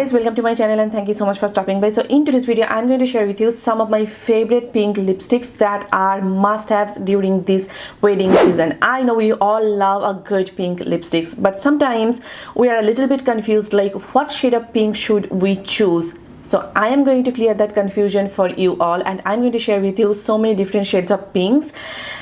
guys, welcome to my channel and thank you so much for stopping by. So in today's video I'm going to share with you some of my favorite pink lipsticks that are must-haves during this wedding season. I know we all love a good pink lipsticks, but sometimes we are a little bit confused, like what shade of pink should we choose. So I am going to clear that confusion for you all, and I'm going to share with you so many different shades of pinks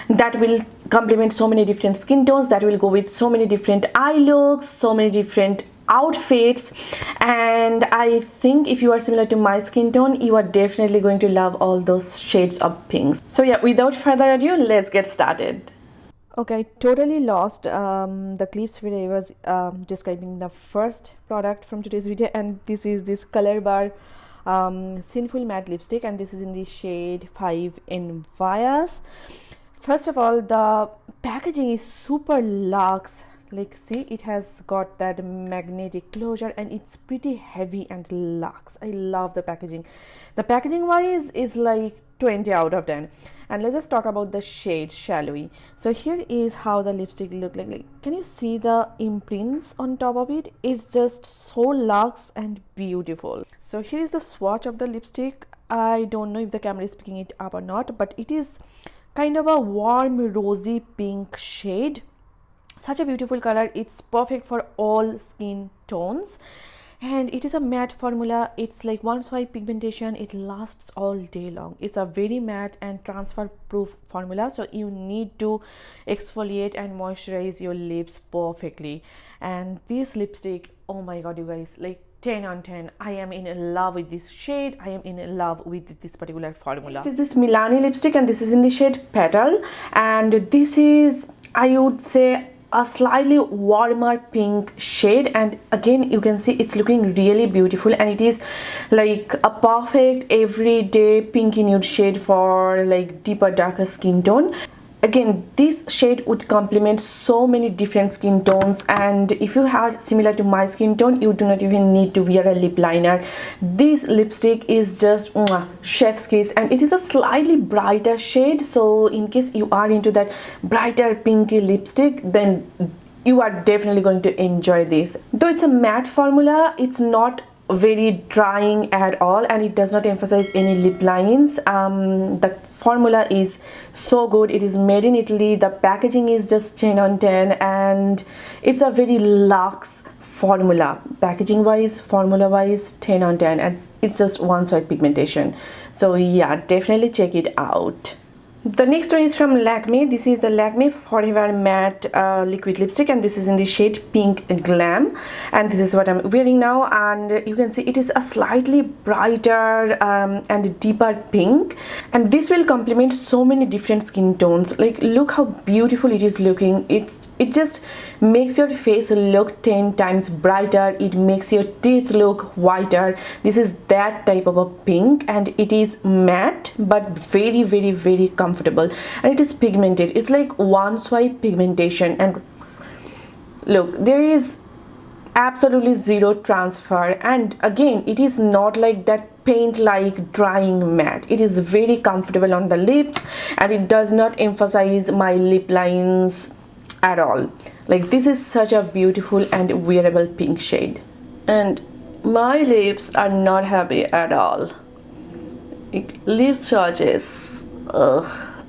that will complement so many different skin tones, that will go with so many different eye looks, so many different outfits. And I think if you are similar to my skin tone, you are definitely going to love all those shades of pinks. So yeah, without further ado, let's get started. Okay, I totally lost the clips where I was describing the first product from today's video, and this is this Colorbar Sinful matte lipstick, and this is in the shade 5 Envious. First of all, the packaging is super luxe. Like, see, it has got that magnetic closure and it's pretty heavy and luxe. I love the packaging. The packaging wise is like 20 out of 10. And let's just talk about the shade, shall we? So here is how the lipstick look like. Can you see the imprints on top of it? It's just so luxe and beautiful. So here is the swatch of the lipstick. I don't know if the camera is picking it up or not, but it is kind of a warm rosy pink shade. Such a beautiful color. It's perfect for all skin tones, and it is a matte formula. It's like one swipe pigmentation. It lasts all day long. It's a very matte and transfer proof formula, so you need to exfoliate and moisturize your lips perfectly. And this lipstick, oh my god, you guys, like 10 on 10. I am in love with this shade. I am in love with this particular formula. This is this Milani lipstick, and this is in the shade Petal, and this is, I would say, a slightly warmer pink shade. And again, you can see it's looking really beautiful, and it is like a perfect everyday pinky nude shade for like deeper, darker skin tone. Again, this shade would complement so many different skin tones, and if you are similar to my skin tone, you do not even need to wear a lip liner. This lipstick is just chef's kiss, and it is a slightly brighter shade. So in case you are into that brighter pinky lipstick, then you are definitely going to enjoy this. Though it's a matte formula, it's not very drying at all, and it does not emphasize any lip lines. The formula is so good. It is made in Italy. The packaging is just 10 on 10, and it's a very luxe formula. Packaging wise, formula wise, 10 on 10, and it's just one swipe pigmentation. So yeah, definitely check it out. The next one is from Lakme. This is the Lakme Forever Matte liquid lipstick, and this is in the shade Pink Glam, and this is what I'm wearing now. And you can see it is a slightly brighter and deeper pink, and this will complement so many different skin tones. Like, look how beautiful it is looking. It just makes your face look 10 times brighter. It makes your teeth look whiter. This is that type of a pink, and it is matte but very, very, very comfortable, and it is pigmented. It's like one swipe pigmentation, and look, there is absolutely zero transfer. And again, it is not like that paint like drying matte. It is very comfortable on the lips, and it does not emphasize my lip lines at all. Like, this is such a beautiful and wearable pink shade, and my lips are not happy at all. Lip swatches,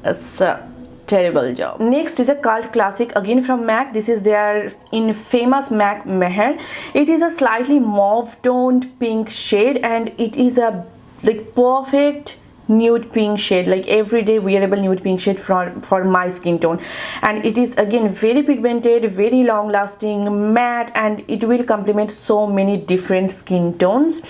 it's a terrible job. Next is a cult classic again from MAC. This is their infamous MAC Mehr. It is a slightly mauve toned pink shade, and it is a like perfect nude pink shade, like everyday wearable nude pink shade for my skin tone. And it is again very pigmented, very long lasting, matte, and it will complement so many different skin tones.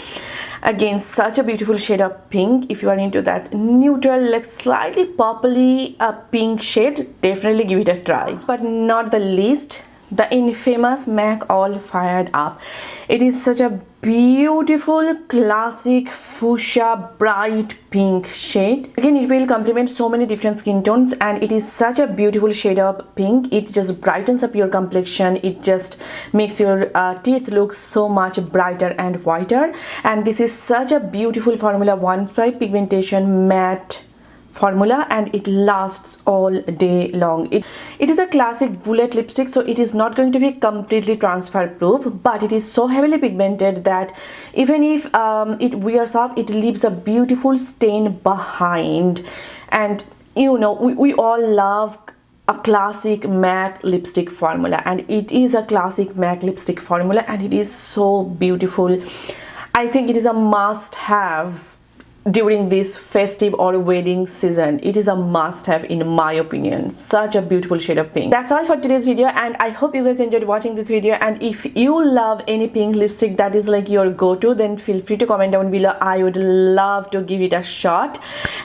Again, such a beautiful shade of pink. If you are into that neutral, like slightly purpley pink shade, definitely give it a try. But not the least, the infamous MAC All Fired Up. It is such a beautiful classic fuchsia bright pink shade. Again, it will complement so many different skin tones, and it is such a beautiful shade of pink. It just brightens up your complexion. It just makes your teeth look so much brighter and whiter. And this is such a beautiful formula, one swipe pigmentation, matte, formula and it lasts all day long. It is a classic bullet lipstick, so it is not going to be completely transfer proof, but it is so heavily pigmented that even if it wears off, it leaves a beautiful stain behind. And you know, we all love a classic MAC lipstick formula, and it is a classic MAC lipstick formula and it is so beautiful. I think it is a must have during this festive or wedding season. It is a must have in my opinion. Such a beautiful shade of pink. That's all for today's video, and I hope you guys enjoyed watching this video. And if you love any pink lipstick that is like your go-to, then feel free to comment down below. I would love to give it a shot.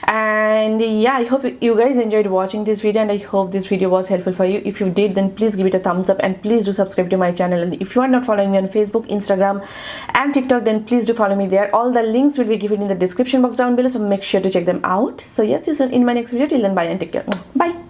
And yeah, I hope you guys enjoyed watching this video, and I hope this video was helpful for you. If you did, then please give it a thumbs up and please do subscribe to my channel. And if you are not following me on Facebook, Instagram and TikTok, then please do follow me there. All the links will be given in the description box down below, so make sure to check them out. So yes, see you soon in my next video. Till then, bye and take care. Bye.